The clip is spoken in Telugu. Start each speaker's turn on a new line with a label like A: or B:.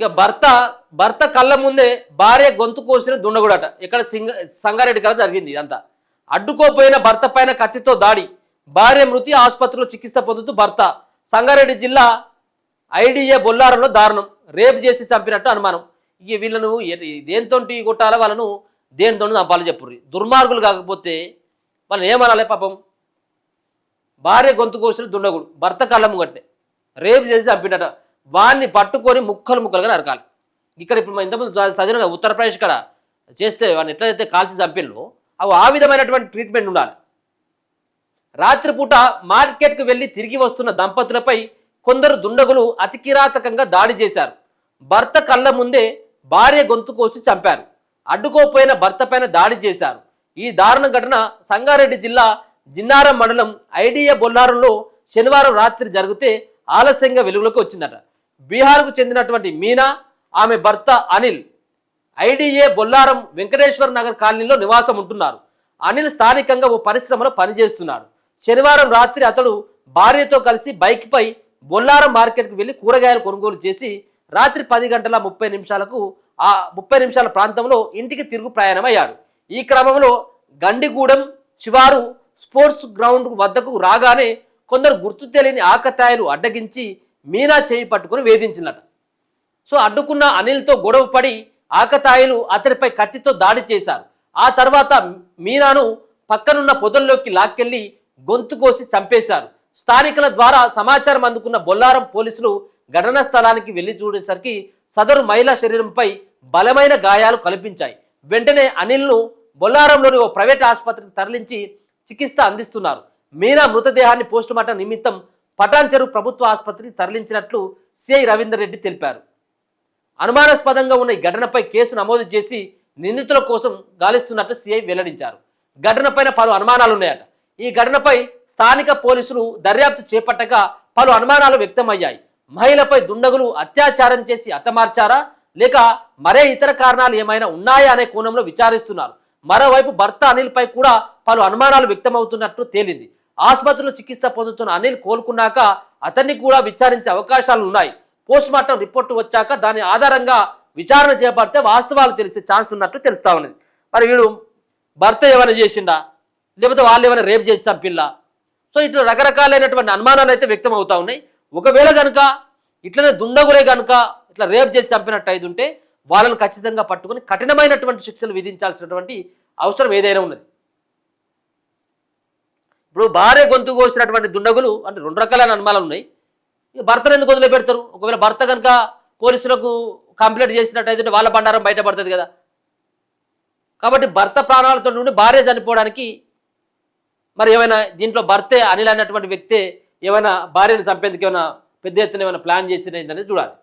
A: ఇక భర్త కళ్ళ ముందే భార్య గొంతు కోసిన దుండగుడట. ఇక్కడ సంగారెడ్డి కాడ జరిగింది ఇదంతా. అడ్డుకోపోయిన భర్త పైన కత్తితో దాడి, భార్య మృతి, ఆసుపత్రిలో చికిత్స పొందుతూ భర్త. సంగారెడ్డి జిల్లా ఐడిఏ బొల్లారంలో దారుణం, రేపు చేసి చంపినట్టు అనుమానం. ఇక వీళ్ళను దేంతో కొట్టాలా, వాళ్ళను దేనితో చంపాలి చెప్పుర్రి. దుర్మార్గులు కాకపోతే వాళ్ళని ఏమనాలి పాపం. భార్య గొంతు కోసిన దుండగుడు భర్త కళ్ళ ముంగట్టే రేపు చేసి చంపినట్ట. వాడిని పట్టుకొని ముక్కలుగా నరకాలి. ఇక్కడ ఇప్పుడు ఇంతకుముందు చదివిన ఉత్తరప్రదేశ్ కాడ చేస్తే వాడిని ఎట్లయితే కాల్చి చంపిల్లో అవి ఆ విధమైనటువంటి ట్రీట్మెంట్ ఉండాలి. రాత్రిపూట మార్కెట్కు వెళ్ళి తిరిగి వస్తున్న దంపతులపై కొందరు దుండగులు అతి కిరాతకంగా దాడి చేశారు. భర్త కళ్ళ ముందే భార్య గొంతు కోసి చంపారు. అడ్డుకోపోయిన భర్త పైన దాడి చేశారు. ఈ దారుణ ఘటన సంగారెడ్డి జిల్లా జిన్నారం మండలం ఐడిఏ బొల్లారంలో శనివారం రాత్రి జరిగితే ఆలస్యంగా వెలుగులోకి వచ్చిందట. బీహార్కు చెందినటువంటి మీనా, ఆమె భర్త అనిల్ ఐడిఏ బొల్లారం వెంకటేశ్వర నగర్ కాలనీలో నివాసం ఉంటున్నారు. అనిల్ స్థానికంగా ఓ పరిశ్రమలో పనిచేస్తున్నాడు. శనివారం రాత్రి అతడు భార్యతో కలిసి బైక్పై బొల్లారం మార్కెట్కు వెళ్ళి కూరగాయలు కొనుగోలు చేసి రాత్రి 10 గంటల 30 నిమిషాల ప్రాంతంలో ఇంటికి తిరుగు ప్రయాణమయ్యాడు. ఈ క్రమంలో గండిగూడెం శివారు స్పోర్ట్స్ గ్రౌండ్ వద్దకు రాగానే కొందరు గుర్తు తెలియని ఆకతాయిలు అడ్డగించి మీనా చేయి పట్టుకుని వేధించినట. సో అడ్డుకున్న అనిల్తో గొడవ పడి ఆకతాయిలు అతడిపై కత్తితో దాడి చేశారు. ఆ తర్వాత మీనాను పక్కనున్న పొదల్లోకి లాక్కెళ్లి గొంతు కోసి చంపేశారు. స్థానికుల ద్వారా సమాచారం అందుకున్న బొల్లారం పోలీసులు ఘటనా స్థలానికి వెళ్లి చూడేసరికి సదరు మహిళ శరీరంపై బలమైన గాయాలు కల్పించాయి. వెంటనే అనిల్ను బొల్లారంలోని ఓ ప్రైవేట్ ఆసుపత్రికి తరలించి చికిత్స అందిస్తున్నారు. మీనా మృతదేహాన్ని పోస్టుమార్టం నిమిత్తం పటాన్చెరు ప్రభుత్వ ఆసుపత్రికి తరలించినట్లు సిఐ రవీందర్ రెడ్డి తెలిపారు. అనుమానాస్పదంగా ఉన్న ఈ ఘటనపై కేసు నమోదు చేసి నిందితుల కోసం గాలిస్తున్నట్లు సిఐ వెల్లడించారు. ఘటనపైన పలు అనుమానాలున్నాయట. ఈ ఘటనపై స్థానిక పోలీసులు దర్యాప్తు చేపట్టగా పలు అనుమానాలు వ్యక్తమయ్యాయి. మహిళపై దుండగులు అత్యాచారం చేసి హతమార్చారా లేక మరే ఇతర కారణాలు ఏమైనా ఉన్నాయా అనే కోణంలో విచారిస్తున్నారు. మరోవైపు భర్త అనిల్పై కూడా పలు అనుమానాలు వ్యక్తమవుతున్నట్లు తేలింది. ఆసుపత్రిలో చికిత్స పొందుతున్న అనిల్ కోలుకున్నాక అతన్ని కూడా విచారించే అవకాశాలు ఉన్నాయి. పోస్టుమార్టం రిపోర్టు వచ్చాక దాని ఆధారంగా విచారణ చేపడితే వాస్తవాలు తెలిసే ఛాన్స్ ఉన్నట్లు తెలుస్తా ఉన్నది. మరి వీడు భర్త ఏమైనా చేసిండా లేకపోతే వాళ్ళు ఏమైనా రేప్ చేసి చంపిల్లా? సో ఇట్లా రకరకాలైనటువంటి అనుమానాలు అయితే వ్యక్తం అవుతా ఉన్నాయి. ఒకవేళ కనుక ఇట్లనే దుండగులే కనుక ఇట్లా రేప్ చేసి చంపినట్టు అయితే ఉంటే వాళ్ళను ఖచ్చితంగా పట్టుకొని కఠినమైనటువంటి శిక్షలు విధించాల్సినటువంటి అవసరం ఏదైనా ఉన్నది. ఇప్పుడు భార్య గొంతు కోసినటువంటి దుండగులు అంటే 2 రకాలైన అనుమానాలు ఉన్నాయి. భర్తను ఎందుకు వదిలిపెడతారు? ఒకవేళ భర్త కనుక పోలీసులకు కంప్లైంట్ చేసినట్టయితే వాళ్ళ బండారం బయటపడుతుంది కదా. కాబట్టి భర్త ప్రాణాలతో నుండి భార్య చనిపోవడానికి మరి ఏమైనా దీంట్లో భర్తే అనిల్ అన్నటువంటి వ్యక్తే ఏమైనా భార్యను చంపేందుకు ఏమైనా పెద్ద ఎత్తున ఏమైనా ప్లాన్ చేసినది అనేది చూడాలి.